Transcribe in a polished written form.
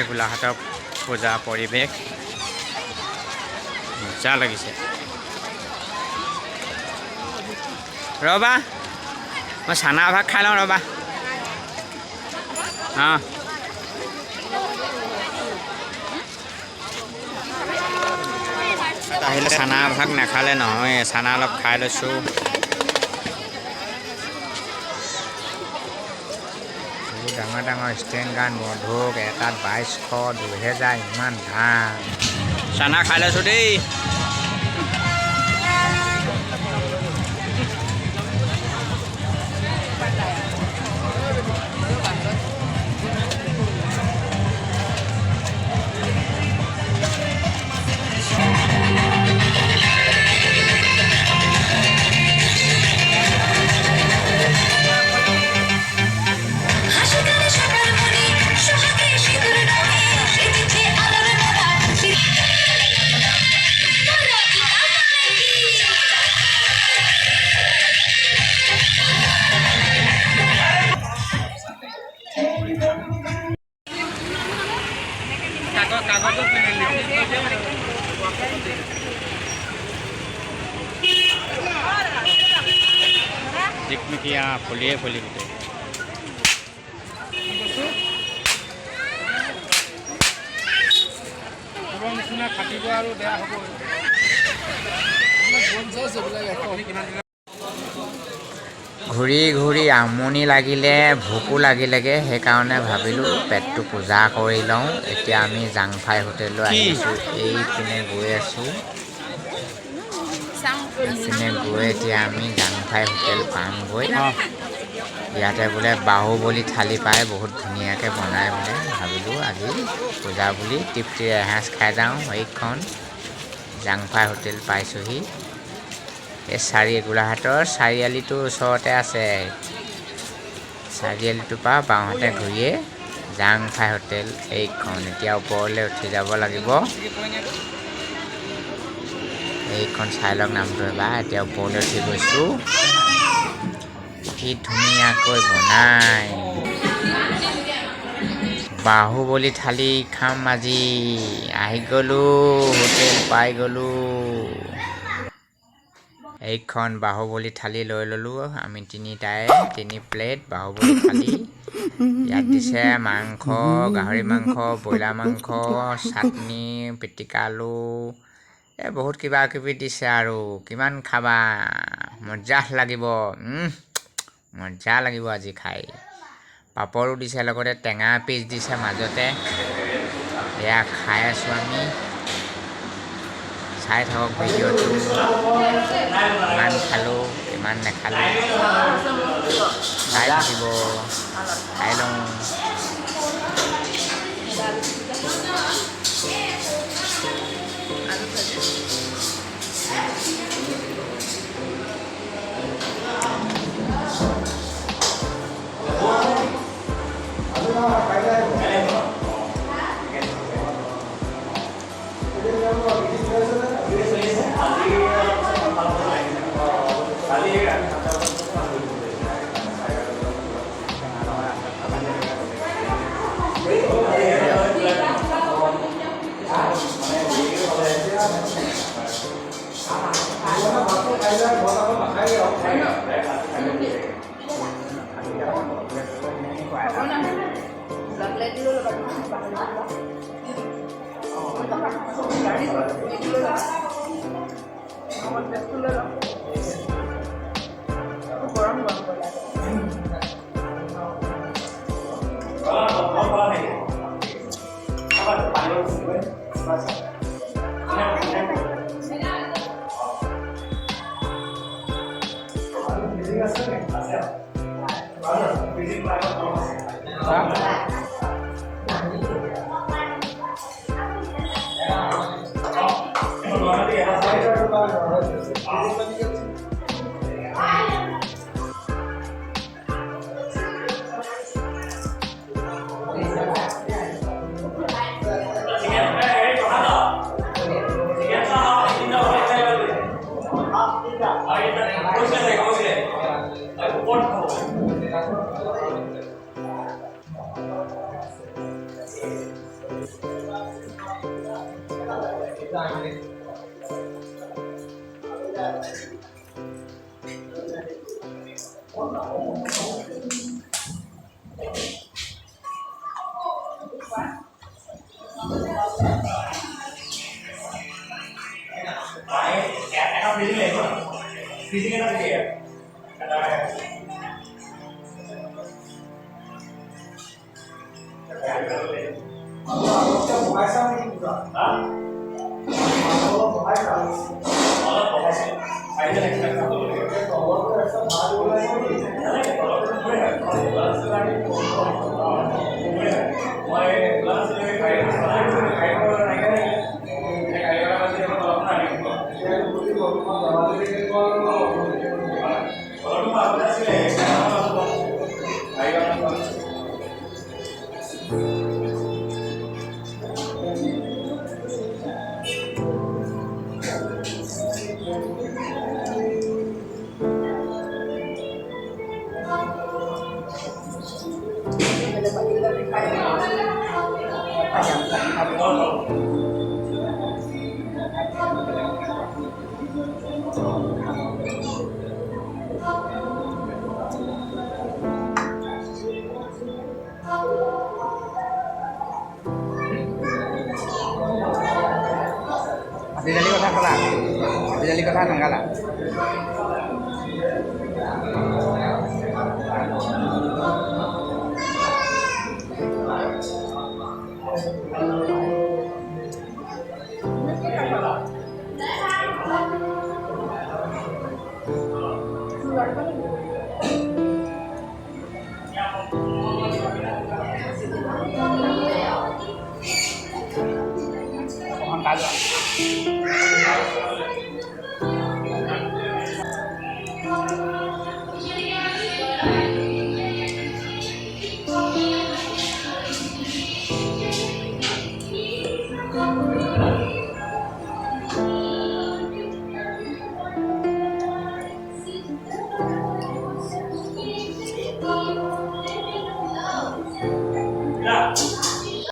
গোলাঘাটৰ পূজা পৰিৱেশ মজা লাগিছে। ৰ'বা মই চানা ভাগ খাই লওঁ ৰ'বা। অঁ আহিলে চানা ভাগ নাখালে নহয়, চানা অলপ খাই লৈছোঁ। ডাঙৰ ডাঙৰ ষ্টেণ্ড গান বন্ধুক এটাত 2200 2000 ইমান দাম। চানা খাই লৈছোঁ দেই। জিকমিকিয়া ফুলিয়ে ফুলি গোটেই খাটিব আৰু বেয়া হ'ব। ঘূৰি ঘূৰি আমনি লাগিলে, ভোকো লাগিলেগৈ, সেইকাৰণে ভাবিলোঁ পেটটো পূজা কৰি লওঁ। এতিয়া আমি জাংফাই হোটেললৈ আহিছোঁ। এইপিনে গৈ আছোঁ, এইপিনে গৈ এতিয়া আমি জাংফাই হোটেল পামগৈ। ইয়াতে বোলে বাহুবলী থালি পায়, বহুত ধুনীয়াকৈ বনাই বোলে। ভাবিলোঁ আজি পূজা বুলি তৃপ্তিৰে এসাঁজ খাই যাওঁ। এইখন জাংফাই হোটেল পাইছোঁহি। এই গোলাঘাটৰ চাৰিআলিটোৰ ওচৰতে আছে। চাৰিআলিটোৰ পৰা বাওঁহাতে ঘূৰিয়ে জাংফাই হোটেল এইখন। এতিয়া ওপৰলৈ উঠি যাব লাগিব। এইখন চাই লওক নামটো এবাৰ। এতিয়া ওপৰলৈ উঠি গৈছোঁ। কি ধুনীয়াকৈ বনাই। বাহুবলী থালি খাম আজি। আহি গ'লোঁ, হোটেল পাই গ'লোঁ। এইখন বাহুবলী থালি লৈ ল'লোঁ আমি তিনিটাই, 3 প্লেট বাহুবলী থালি। ইয়াত দিছে মাংস, গাহৰি মাংস, ব্ৰইলাৰ মাংস, চাটনি, পিটিকা আলু, বহুত কিবা কিবি দিছে আৰু। কিমান খাবা, মজা লাগিব। মজা লাগিব আজি খাই। পাপৰো দিছে, লগতে টেঙা পিচ দিছে মাজতে। এয়া খাই আছোঁ আমি। চাই থাকক ভিডিঅ'টো। কিমান খালোঁ, কিমান নেখালোঁ চাই থাকিব। খাই লওঁ। Adinali কথা কলা adinali কথা নাগালা Kaga.